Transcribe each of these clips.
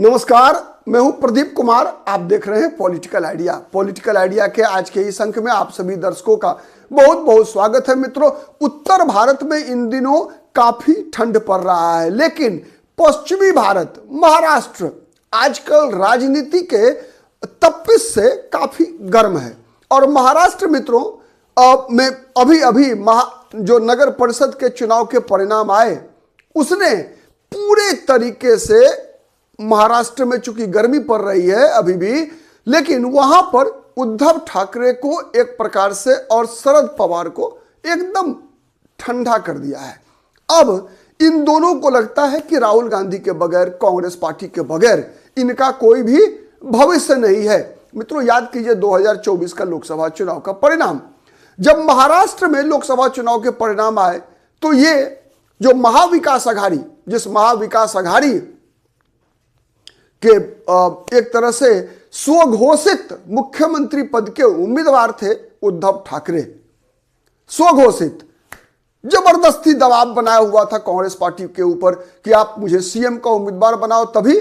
नमस्कार, मैं हूं प्रदीप कुमार। आप देख रहे हैं पॉलिटिकल आइडिया। पॉलिटिकल आइडिया के आज के इस अंक में आप सभी दर्शकों का बहुत बहुत स्वागत है। मित्रों, उत्तर भारत में इन दिनों काफी ठंड पड़ रहा है, लेकिन पश्चिमी भारत, महाराष्ट्र आजकल राजनीति के तपिश से काफी गर्म है। और महाराष्ट्र मित्रों में अभी जो नगर परिषद के चुनाव के परिणाम आए, उसने पूरे तरीके से महाराष्ट्र में चूंकि गर्मी पड़ रही है अभी भी, लेकिन वहां पर उद्धव ठाकरे को एक प्रकार से और शरद पवार को एकदम ठंडा कर दिया है। अब इन दोनों को लगता है कि राहुल गांधी के बगैर, कांग्रेस पार्टी के बगैर इनका कोई भी भविष्य नहीं है। मित्रों, याद कीजिए 2024 का लोकसभा चुनाव का परिणाम। जब महाराष्ट्र में लोकसभा चुनाव के परिणाम आए तो ये जो महाविकास अघाड़ी, जिस महाविकास अघाड़ी के एक तरह से स्वघोषित मुख्यमंत्री पद के उम्मीदवार थे उद्धव ठाकरे, स्वघोषित जबरदस्ती दबाव बनाया हुआ था कांग्रेस पार्टी के ऊपर कि आप मुझे सीएम का उम्मीदवार बनाओ, तभी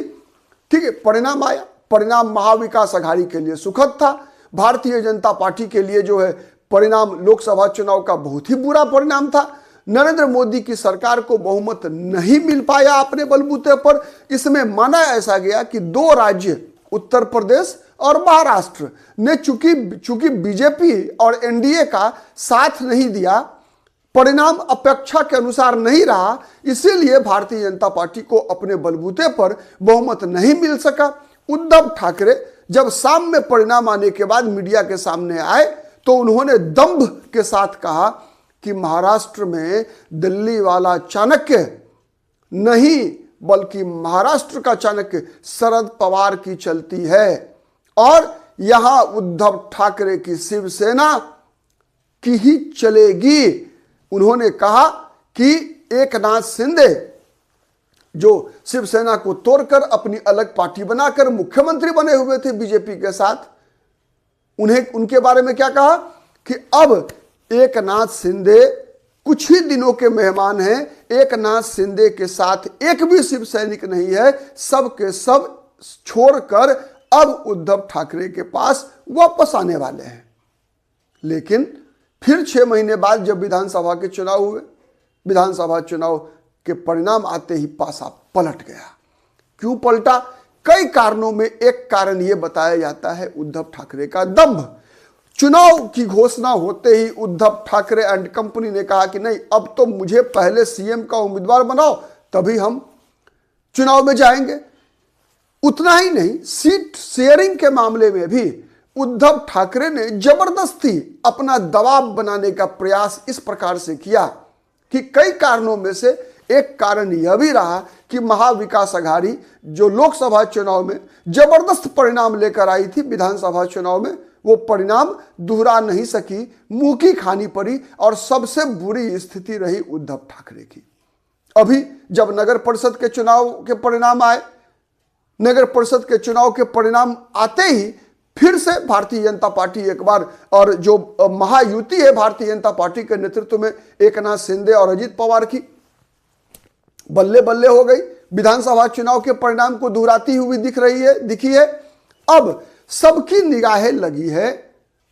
ठीक है परिणाम आया। परिणाम महाविकास अघाड़ी के लिए सुखद था। भारतीय जनता पार्टी के लिए जो है परिणाम लोकसभा चुनाव का बहुत ही बुरा परिणाम था। नरेंद्र मोदी की सरकार को बहुमत नहीं मिल पाया अपने बलबूते पर। इसमें माना ऐसा गया कि दो राज्य, उत्तर प्रदेश और महाराष्ट्र ने चूंकि बीजेपी और एनडीए का साथ नहीं दिया, परिणाम अपेक्षा के अनुसार नहीं रहा, इसीलिए भारतीय जनता पार्टी को अपने बलबूते पर बहुमत नहीं मिल सका। उद्धव ठाकरे जब शाम में परिणाम आने के बाद मीडिया के सामने आए तो उन्होंने दंभ के साथ कहा कि महाराष्ट्र में दिल्ली वाला चाणक्य नहीं, बल्कि महाराष्ट्र का चाणक्य शरद पवार की चलती है और यहां उद्धव ठाकरे की शिवसेना की ही चलेगी। उन्होंने कहा कि एकनाथ शिंदे जो शिवसेना को तोड़कर अपनी अलग पार्टी बनाकर मुख्यमंत्री बने हुए थे बीजेपी के साथ, उनके बारे में क्या कहा कि अब एकनाथ शिंदे कुछ ही दिनों के मेहमान हैं। एकनाथ शिंदे के साथ एक भी शिव सैनिक नहीं है, सब के सब छोड़कर अब उद्धव ठाकरे के पास वापस आने वाले हैं। लेकिन फिर 6 महीने बाद जब विधानसभा के चुनाव हुए, विधानसभा चुनाव के परिणाम आते ही पासा पलट गया। क्यों पलटा? कई कारणों में एक कारण यह बताया जाता है उद्धव ठाकरे का दंभ। चुनाव की घोषणा होते ही उद्धव ठाकरे एंड कंपनी ने कहा कि नहीं, अब तो मुझे पहले सीएम का उम्मीदवार बनाओ, तभी हम चुनाव में जाएंगे। उतना ही नहीं, सीट शेयरिंग के मामले में भी उद्धव ठाकरे ने जबरदस्ती अपना दबाव बनाने का प्रयास इस प्रकार से किया कि कई कारणों में से एक कारण यह भी रहा कि महाविकास अघाड़ी जो लोकसभा चुनाव में जबरदस्त परिणाम लेकर आई थी, विधानसभा चुनाव में वो परिणाम दोहरा नहीं सकी, मुंह की खानी पड़ी और सबसे बुरी स्थिति रही उद्धव ठाकरे की। अभी जब नगर परिषद के चुनाव के परिणाम आए, नगर परिषद के चुनाव के परिणाम आते ही फिर से भारतीय जनता पार्टी एक बार, और जो महायुति है भारतीय जनता पार्टी के नेतृत्व में एकनाथ शिंदे और अजित पवार की, बल्ले बल्ले हो गई। विधानसभा चुनाव के परिणाम को दोहराती हुई दिखी है। अब सबकी निगाहें लगी है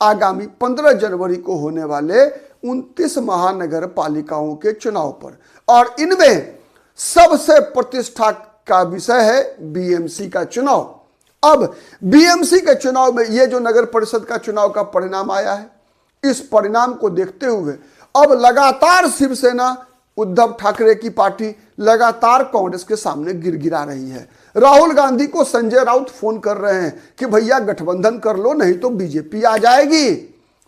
आगामी 15 जनवरी को होने वाले 29 महानगर पालिकाओं के चुनाव पर, और इनमें सबसे प्रतिष्ठा का विषय है बीएमसी का चुनाव। अब बीएमसी के चुनाव में यह जो नगर परिषद का चुनाव का परिणाम आया है, इस परिणाम को देखते हुए अब लगातार शिवसेना, उद्धव ठाकरे की पार्टी लगातार कांग्रेस के सामने गिड़गिड़ा रही है। राहुल गांधी को संजय राउत फोन कर रहे हैं कि भैया गठबंधन कर लो, नहीं तो बीजेपी आ जाएगी।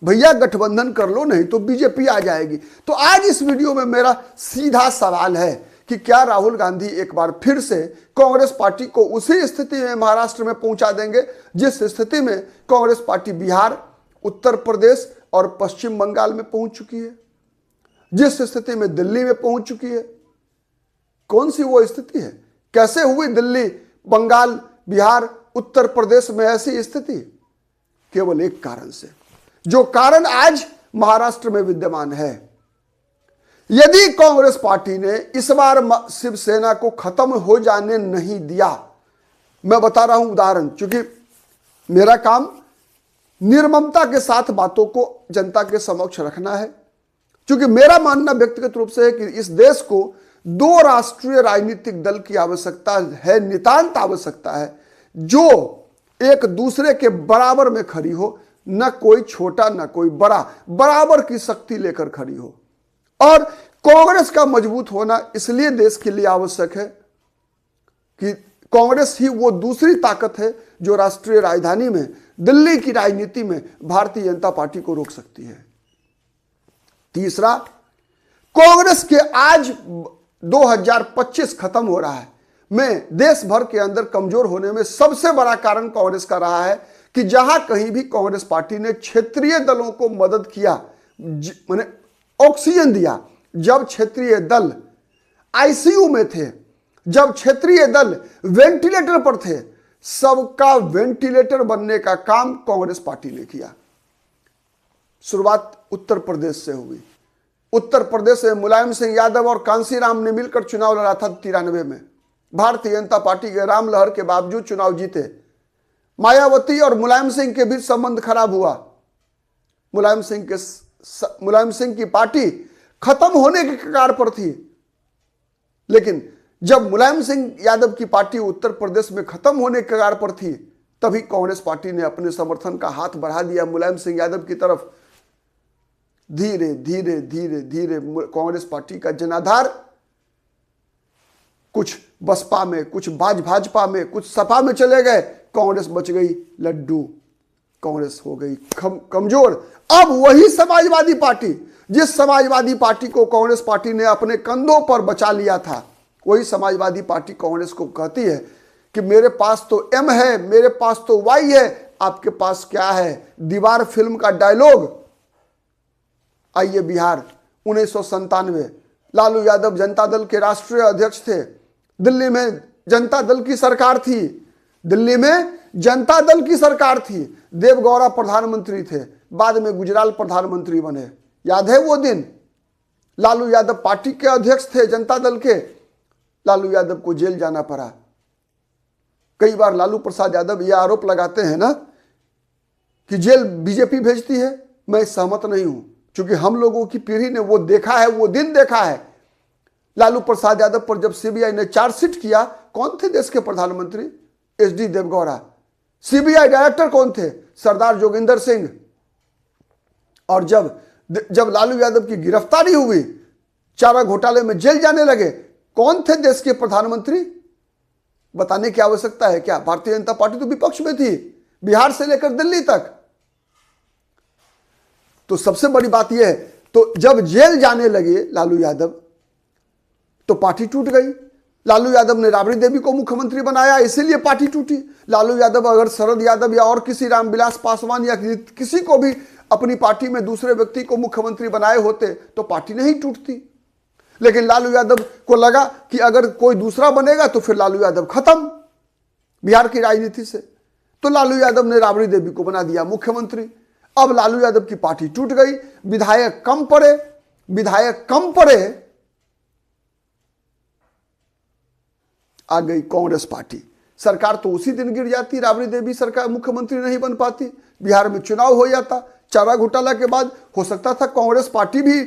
भैया गठबंधन कर लो, नहीं तो बीजेपी आ जाएगी। तो आज इस वीडियो में मेरा सीधा सवाल है कि क्या राहुल गांधी एक बार फिर से कांग्रेस पार्टी को उसी स्थिति में महाराष्ट्र में पहुंचा देंगे जिस स्थिति में कांग्रेस पार्टी बिहार, उत्तर प्रदेश और पश्चिम बंगाल में पहुंच चुकी है, जिस स्थिति में दिल्ली में पहुंच चुकी है? कौन सी वो स्थिति है? कैसे हुई दिल्ली, बंगाल, बिहार, उत्तर प्रदेश में ऐसी स्थिति? केवल एक कारण से, जो कारण आज महाराष्ट्र में विद्यमान है। यदि कांग्रेस पार्टी ने इस बार शिवसेना को खत्म हो जाने नहीं दिया मैं बता रहा हूं उदाहरण, क्योंकि मेरा काम निर्ममता के साथ बातों को जनता के समक्ष रखना है। क्योंकि मेरा मानना व्यक्तिगत रूप से है कि इस देश को दो राष्ट्रीय राजनीतिक दल की आवश्यकता है, नितांत आवश्यकता है, जो एक दूसरे के बराबर में खड़ी हो, न कोई छोटा न कोई बड़ा, बराबर की शक्ति लेकर खड़ी हो। और कांग्रेस का मजबूत होना इसलिए देश के लिए आवश्यक है कि कांग्रेस ही वो दूसरी ताकत है जो राष्ट्रीय राजधानी में, दिल्ली की राजनीति में भारतीय जनता पार्टी को रोक सकती है। तीसरा, कांग्रेस के आज 2025 खत्म हो रहा है में देश भर के अंदर कमजोर होने में सबसे बड़ा कारण कांग्रेस का रहा है कि जहां कहीं भी कांग्रेस पार्टी ने क्षेत्रीय दलों को मदद किया, माने ऑक्सीजन दिया, जब क्षेत्रीय दल आईसीयू में थे, जब क्षेत्रीय दल वेंटिलेटर पर थे, सबका वेंटिलेटर बनने का काम कांग्रेस पार्टी ने किया। शुरुआत उत्तर प्रदेश से हुई। उत्तर प्रदेश में मुलायम सिंह यादव और कांसीराम ने मिलकर चुनाव लड़ा था 93 में। भारतीय जनता पार्टी के राम लहर के बावजूद चुनाव जीते। मायावती और मुलायम सिंह के बीच संबंध खराब हुआ। मुलायम सिंह की पार्टी खत्म होने के कगार पर थी, लेकिन जब मुलायम सिंह यादव की पार्टी उत्तर प्रदेश में खत्म होने के कगार पर थी, तभी कांग्रेस पार्टी ने अपने समर्थन का हाथ बढ़ा दिया मुलायम सिंह यादव की तरफ। धीरे धीरे धीरे धीरे कांग्रेस पार्टी का जनाधार कुछ बसपा में, कुछ भाजपा में, कुछ सपा में चले गए। कांग्रेस बच गई लड्डू, कांग्रेस हो गई कमजोर। अब वही समाजवादी पार्टी, जिस समाजवादी पार्टी को कांग्रेस पार्टी ने अपने कंधों पर बचा लिया था, वही समाजवादी पार्टी कांग्रेस को कहती है कि मेरे पास तो एम है, मेरे पास तो वाई है, आपके पास क्या है? दीवार फिल्म का डायलॉग। आइए बिहार, 1997, लालू यादव जनता दल के राष्ट्रीय अध्यक्ष थे। दिल्ली में जनता दल की सरकार थी, दिल्ली में जनता दल की सरकार थी। देवगौड़ा प्रधानमंत्री थे, बाद में गुजराल प्रधानमंत्री बने। याद है वो दिन? लालू यादव पार्टी के अध्यक्ष थे जनता दल के, लालू यादव को जेल जाना पड़ा। कई बार लालू प्रसाद यादव यह आरोप लगाते हैं ना कि जेल बीजेपी भेजती है। मैं सहमत नहीं हूं, क्योंकि हम लोगों की पीढ़ी ने वो देखा है, वो दिन देखा है। लालू प्रसाद यादव पर जब सीबीआई ने चार्जशीट किया, कौन थे देश के प्रधानमंत्री? एचडी देवगौड़ा। सीबीआई डायरेक्टर कौन थे? सरदार जोगिंदर सिंह। और जब लालू यादव की गिरफ्तारी हुई, चारा घोटाले में जेल जाने लगे, कौन थे देश के प्रधानमंत्री? बताने की आवश्यकता है क्या? भारतीय जनता पार्टी तो विपक्ष में थी, बिहार से लेकर दिल्ली तक। तो सबसे बड़ी बात यह है, तो जब जेल जाने लगे लालू यादव, तो पार्टी टूट गई। लालू यादव ने राबड़ी देवी को मुख्यमंत्री बनाया, इसीलिए पार्टी टूटी। लालू यादव अगर शरद यादव या और किसी रामविलास पासवान या किसी को भी अपनी पार्टी में दूसरे व्यक्ति को मुख्यमंत्री बनाए होते तो पार्टी नहीं टूटती। लेकिन लालू यादव को लगा कि अगर कोई दूसरा बनेगा तो फिर लालू यादव खत्म बिहार की राजनीति से, तो लालू यादव ने राबड़ी देवी को बना दिया मुख्यमंत्री। अब लालू यादव की पार्टी टूट गई, विधायक कम पड़े, आ गई कांग्रेस पार्टी। सरकार तो उसी दिन गिर जाती, राबड़ी देवी सरकार मुख्यमंत्री नहीं बन पाती, बिहार में चुनाव हो जाता। चारा घोटाला के बाद हो सकता था कांग्रेस पार्टी भी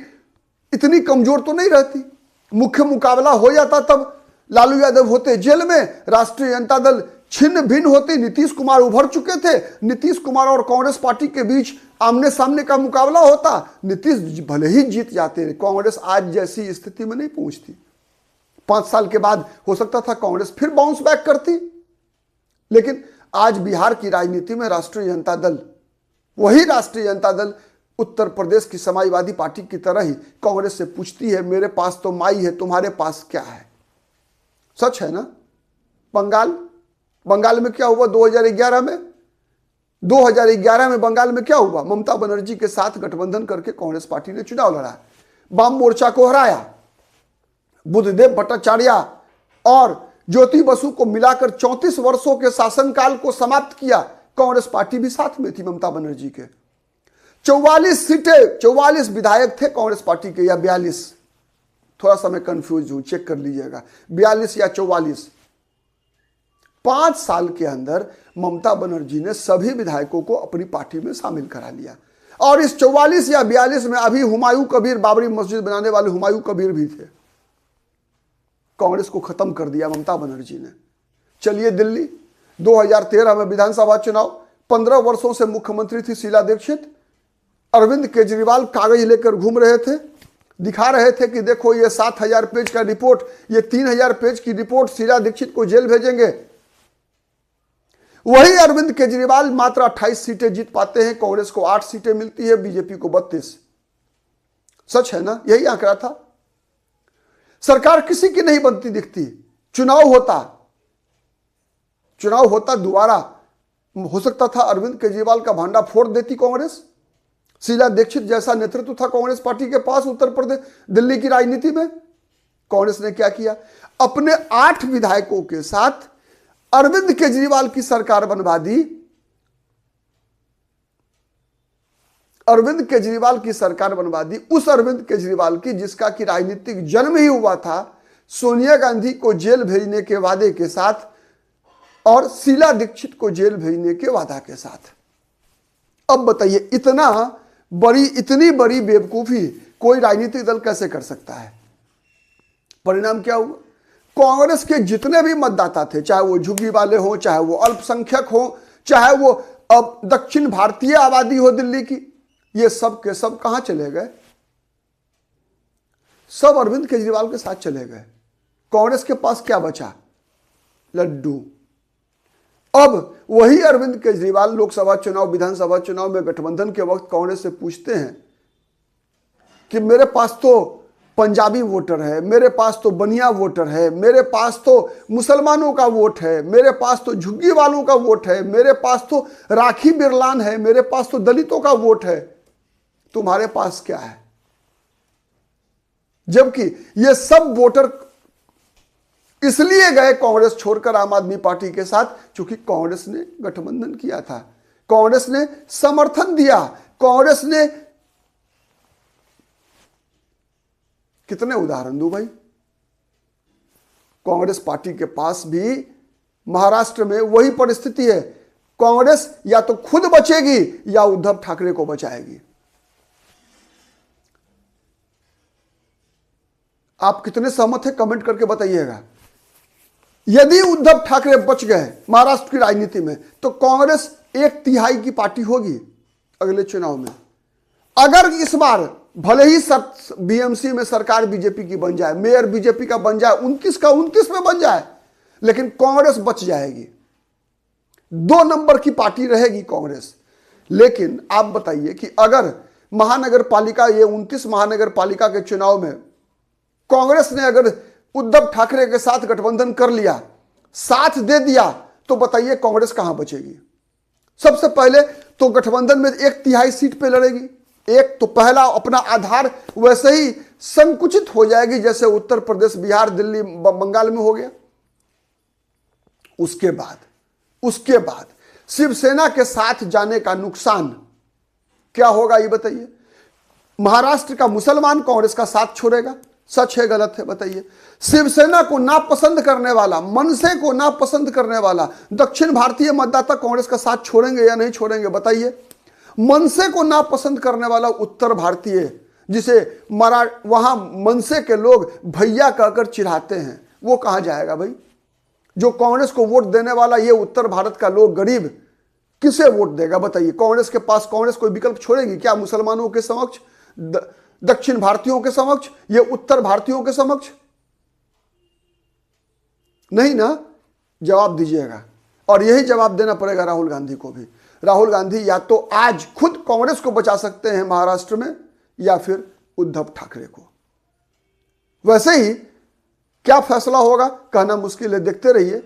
इतनी कमजोर तो नहीं रहती, मुख्य मुकाबला हो जाता। तब लालू यादव होते जेल में, राष्ट्रीय जनता दल छिन्न भिन्न होती, नीतीश कुमार उभर चुके थे, नीतीश कुमार और कांग्रेस पार्टी के बीच आमने सामने का मुकाबला होता। नीतीश भले ही जीत जाते, कांग्रेस आज जैसी स्थिति में नहीं पहुंचती। 5 साल के बाद हो सकता था कांग्रेस फिर बाउंस बैक करती। लेकिन आज बिहार की राजनीति में राष्ट्रीय जनता दल, वही राष्ट्रीय जनता दल उत्तर प्रदेश की समाजवादी पार्टी की तरह ही कांग्रेस से पूछती है, मेरे पास तो माई है, तुम्हारे पास क्या है? सच है ना? बंगाल में क्या हुआ 2011 में? 2011 में बंगाल में क्या हुआ? ममता बनर्जी के साथ गठबंधन करके कांग्रेस पार्टी ने चुनाव लड़ा, वाम मोर्चा को हराया, बुद्धदेव भट्टाचार्य और ज्योति बसु को मिलाकर 34 वर्षों के शासनकाल को समाप्त किया। कांग्रेस पार्टी भी साथ में थी ममता बनर्जी के। 44 सीटें, 44 विधायक थे कांग्रेस पार्टी के, या 42, थोड़ा सा मैं कंफ्यूज हूं, चेक कर लीजिएगा, 42 या 44। 5 साल के अंदर ममता बनर्जी ने सभी विधायकों को अपनी पार्टी में शामिल करा लिया। और इस 44 या 42 में अभी हुमायूं कबीर, बाबरी मस्जिद बनाने वाले हुमायूं कबीर भी थे। कांग्रेस को खत्म कर दिया ममता बनर्जी ने। चलिए दिल्ली, 2013 में विधानसभा चुनाव, 15 वर्षों से मुख्यमंत्री थी शीला दीक्षित। अरविंद केजरीवाल कागज लेकर घूम रहे थे, दिखा रहे थे कि देखो ये 7000 पेज का रिपोर्ट, ये 3000 पेज की रिपोर्ट शीला दीक्षित को जेल भेजेंगे। वही अरविंद केजरीवाल मात्र 28 सीटें जीत पाते हैं, कांग्रेस को 8 सीटें मिलती है, बीजेपी को 32। सच है ना, यही आंकड़ा था। सरकार किसी की नहीं बनती दिखती। चुनाव होता दोबारा, हो सकता था अरविंद केजरीवाल का भांडा फोड़ देती कांग्रेस। शीला दीक्षित जैसा नेतृत्व था कांग्रेस पार्टी के पास उत्तर प्रदेश, दिल्ली की राजनीति में। कांग्रेस ने क्या किया, अपने 8 विधायकों के साथ अरविंद केजरीवाल की सरकार बनवा दी। अरविंद केजरीवाल की सरकार बनवा दी, उस अरविंद केजरीवाल की जिसका कि राजनीतिक जन्म ही हुआ था सोनिया गांधी को जेल भेजने के वादे के साथ और शीला दीक्षित को जेल भेजने के वादा के साथ। अब बताइए, इतनी बड़ी बेवकूफी कोई राजनीतिक दल कैसे कर सकता है? परिणाम क्या हुआ? कांग्रेस के जितने भी मतदाता थे, चाहे वो झुग्गी वाले हो, चाहे वो अल्पसंख्यक हो, चाहे वो अब दक्षिण भारतीय आबादी हो दिल्ली की, ये सब के सब कहां चले गए? सब अरविंद केजरीवाल के साथ चले गए। कांग्रेस के पास क्या बचा? लड्डू। अब वही अरविंद केजरीवाल लोकसभा चुनाव, विधानसभा चुनाव में गठबंधन के वक्त कांग्रेस से पूछते हैं कि मेरे पास तो पंजाबी वोटर है, मेरे पास तो बनिया वोटर है, मेरे पास तो मुसलमानों का वोट है, मेरे पास तो झुग्गी वालों का वोट है, मेरे पास तो राखी बिरलान है, मेरे पास तो दलितों का वोट है, तुम्हारे पास क्या है? जबकि ये सब वोटर इसलिए गए कांग्रेस छोड़कर आम आदमी पार्टी के साथ क्योंकि कांग्रेस ने गठबंधन किया था, कांग्रेस ने समर्थन दिया, कांग्रेस ने। कितने उदाहरण दूं भाई? कांग्रेस पार्टी के पास भी महाराष्ट्र में वही परिस्थिति है। कांग्रेस या तो खुद बचेगी या उद्धव ठाकरे को बचाएगी। आप कितने सहमत हैं कमेंट करके बताइएगा। यदि उद्धव ठाकरे बच गए महाराष्ट्र की राजनीति में तो कांग्रेस 1/3 की पार्टी होगी अगले चुनाव में। अगर इस बार भले ही बीएमसी में सरकार बीजेपी की बन जाए, मेयर बीजेपी का बन जाए, 29 का 29 में बन जाए, लेकिन कांग्रेस बच जाएगी। 2 नंबर की पार्टी रहेगी कांग्रेस। लेकिन आप बताइए कि अगर महानगर पालिका, ये 29 महानगर पालिका के चुनाव में कांग्रेस ने अगर उद्धव ठाकरे के साथ गठबंधन कर लिया, साथ दे दिया, तो बताइए कांग्रेस कहां बचेगी? सबसे पहले तो गठबंधन में 1/3 सीट पे लड़ेगी। एक तो पहला अपना आधार वैसे ही संकुचित हो जाएगी जैसे उत्तर प्रदेश, बिहार, दिल्ली, बंगाल में हो गया। उसके बाद शिवसेना के साथ जाने का नुकसान क्या होगा ये बताइए। महाराष्ट्र का मुसलमान कांग्रेस का साथ छोड़ेगा, सच है गलत है बताइए। शिवसेना को नापसंद करने वाला, मनसे को नापसंद करने वाला दक्षिण भारतीय मतदाता कांग्रेस का साथ छोड़ेंगे या नहीं छोड़ेंगे बताइए। मनसे को नापसंद करने वाला उत्तर भारतीय, जिसे वहां मनसे के लोग भैया कहकर चिढ़ाते हैं, वो कहां जाएगा भाई? जो कांग्रेस को वोट देने वाला ये उत्तर भारत का लोग गरीब किसे वोट देगा बताइए? कांग्रेस के पास कांग्रेस कोई विकल्प छोड़ेगी क्या? मुसलमानों के समक्ष, दक्षिण भारतीयों के समक्ष, ये उत्तर भारतीयों के समक्ष? नहीं ना। जवाब दीजिएगा। और यही जवाब देना पड़ेगा राहुल गांधी को भी। राहुल गांधी या तो आज खुद कांग्रेस को बचा सकते हैं महाराष्ट्र में, या फिर उद्धव ठाकरे को। वैसे ही क्या फैसला होगा कहना मुश्किल है, देखते रहिए।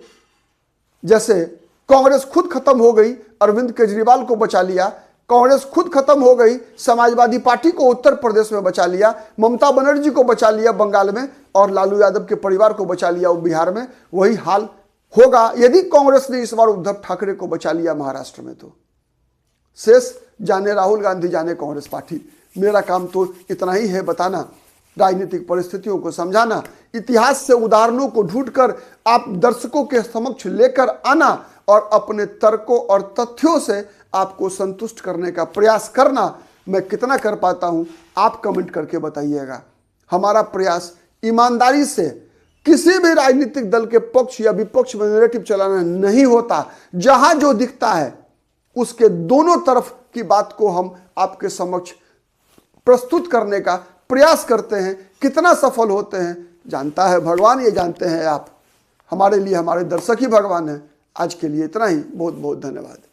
जैसे कांग्रेस खुद खत्म हो गई, अरविंद केजरीवाल को बचा लिया, कांग्रेस खुद खत्म हो गई, समाजवादी पार्टी को उत्तर प्रदेश में बचा लिया, ममता बनर्जी को बचा लिया बंगाल में, और लालू यादव के परिवार को बचा लिया बिहार में। वही हाल होगा यदि कांग्रेस ने इस बार उद्धव ठाकरे को बचा लिया महाराष्ट्र में। तो शेष जाने राहुल गांधी, जाने कांग्रेस पार्टी। मेरा काम तो इतना ही है बताना राजनीतिक परिस्थितियों को समझाना, इतिहास से उदाहरणों को ढूंढकर आप दर्शकों के समक्ष लेकर आना और अपने तर्कों और तथ्यों से आपको संतुष्ट करने का प्रयास करना। मैं कितना कर पाता हूं आप कमेंट करके बताइएगा। हमारा प्रयास ईमानदारी से किसी भी राजनीतिक दल के पक्ष या विपक्ष में नैरेटिव चलाना नहीं होता। जहां जो दिखता है उसके दोनों तरफ की बात को हम आपके समक्ष प्रस्तुत करने का प्रयास करते हैं। कितना सफल होते हैं जानता है भगवान, ये जानते हैं आप। हमारे लिए हमारे दर्शक ही भगवान हैं। आज के लिए इतना ही। बहुत बहुत धन्यवाद।